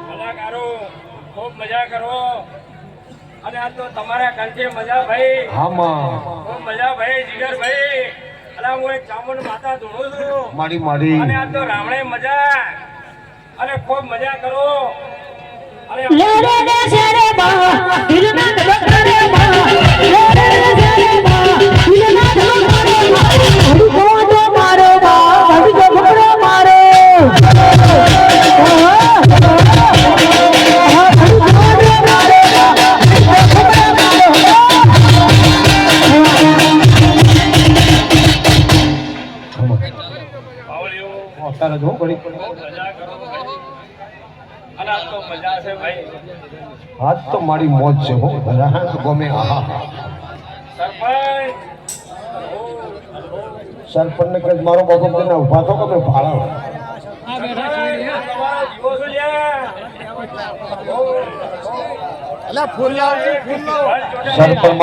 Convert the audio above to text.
કલાકારો ખૂબ મજા કરો અને આ તો તમારા કંઠે મજા ભાઈ. ખૂબ મજા ભાઈ જીગરભાઈ. અલા હું એક ચામુંડ માતા ધૂણું છું મારી અને આ તો રામણે મજા અને ખૂબ મજા કરો અને આજ તો મારી મોજ છે હો ગમે. સરપંચ ને કે મારો બાબો તેને ઉભા થો કે મેં ભાડા સરપંચ